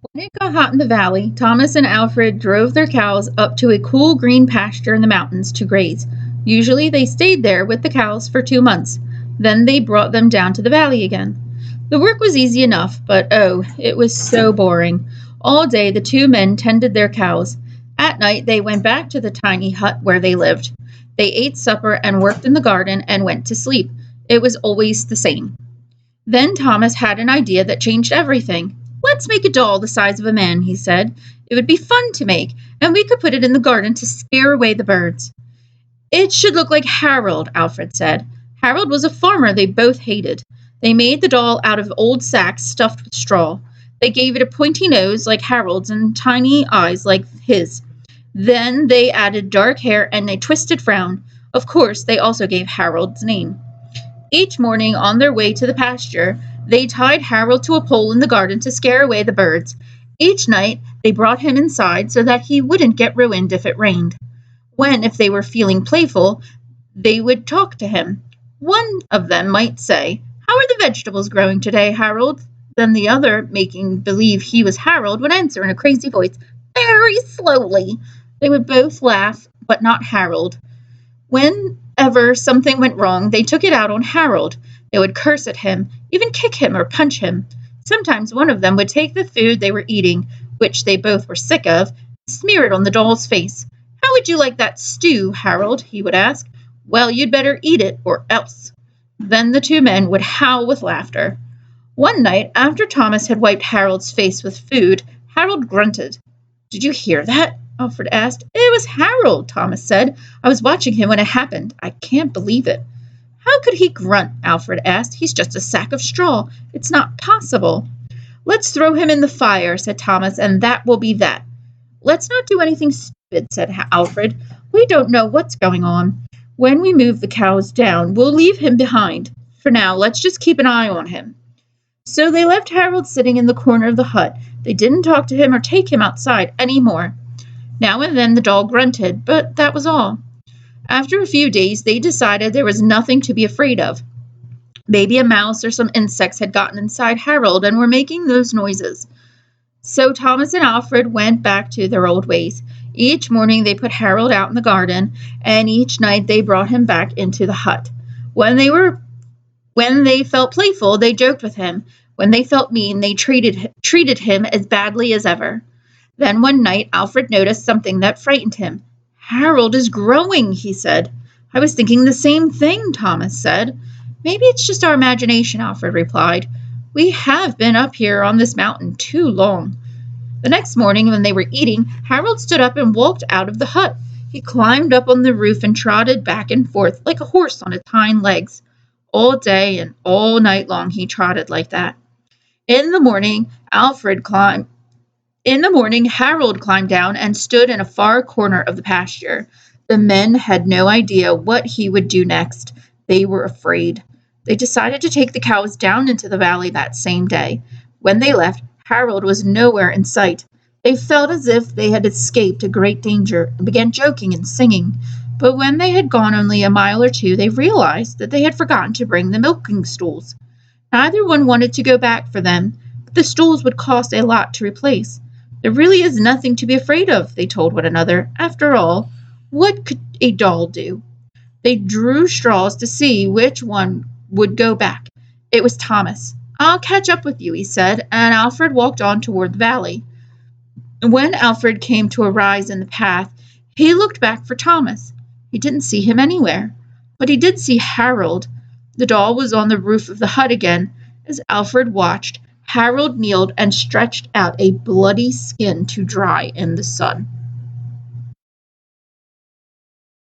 When it got hot in the valley, Thomas and Alfred drove their cows up to a cool green pasture in the mountains to graze. Usually they stayed there with the cows for 2 months. Then they brought them down to the valley again. The work was easy enough, but oh, it was so boring. All day the two men tended their cows. At night they went back to the tiny hut where they lived. They ate supper and worked in the garden and went to sleep. It was always the same. Then Thomas had an idea that changed everything. "Let's make a doll the size of a man," he said. "It would be fun to make, and we could put it in the garden to scare away the birds." "It should look like Harold," Alfred said. Harold was a farmer they both hated. They made the doll out of old sacks stuffed with straw. They gave it a pointy nose like Harold's and tiny eyes like his. Then they added dark hair and a twisted frown. Of course, they also gave Harold's name. Each morning on their way to the pasture, they tied Harold to a pole in the garden to scare away the birds. Each night, they brought him inside so that he wouldn't get ruined if it rained. When, if they were feeling playful, they would talk to him. One of them might say, "How are the vegetables growing today, Harold?" Then the other, making believe he was Harold, would answer in a crazy voice, "Very slowly." They would both laugh, but not Harold. Whenever something went wrong, they took it out on Harold. They would curse at him, even kick him or punch him. Sometimes one of them would take the food they were eating, which they both were sick of, and smear it on the doll's face. "How would you like that stew, Harold?" he would ask. "Well, you'd better eat it, or else." Then the two men would howl with laughter. One night, after Thomas had wiped Harold's face with food, Harold grunted. "Did you hear that?" Alfred asked. "It was Harold," Thomas said. "I was watching him when it happened. I can't believe it." "How could he grunt?" Alfred asked. "He's just a sack of straw. It's not possible." "Let's throw him in the fire," said Thomas, "and that will be that." "Let's not do anything stupid," said Alfred. "We don't know what's going on. When we move the cows down, we'll leave him behind. For now, let's just keep an eye on him." So they left Harold sitting in the corner of the hut. They didn't talk to him or take him outside any more. Now and then the doll grunted, but that was all. After a few days, they decided there was nothing to be afraid of. Maybe a mouse or some insects had gotten inside Harold and were making those noises. So Thomas and Alfred went back to their old ways. Each morning they put Harold out in the garden, and each night they brought him back into the hut. When they felt playful, they joked with him. When they felt mean, they treated him as badly as ever. Then one night, Alfred noticed something that frightened him. "Harold is growing," he said. "I was thinking the same thing," Thomas said. "Maybe it's just our imagination," Alfred replied. "We have been up here on this mountain too long." The next morning, when they were eating, Harold stood up and walked out of the hut. He climbed up on the roof and trotted back and forth like a horse on its hind legs. All day and all night long he trotted like that. In the morning, Harold climbed down and stood in a far corner of the pasture. The men had no idea what he would do next. They were afraid. They decided to take the cows down into the valley that same day. When they left, Harold was nowhere in sight. They felt as if they had escaped a great danger and began joking and singing. But when they had gone only a mile or two, they realized that they had forgotten to bring the milking stools. Neither one wanted to go back for them, but the stools would cost a lot to replace. "There really is nothing to be afraid of," they told one another. "After all, what could a doll do?" They drew straws to see which one would go back. It was Thomas. "I'll catch up with you," he said, and Alfred walked on toward the valley. When Alfred came to a rise in the path, he looked back for Thomas. He didn't see him anywhere, but he did see Harold. The doll was on the roof of the hut again. As Alfred watched, Harold kneeled and stretched out a bloody skin to dry in the sun.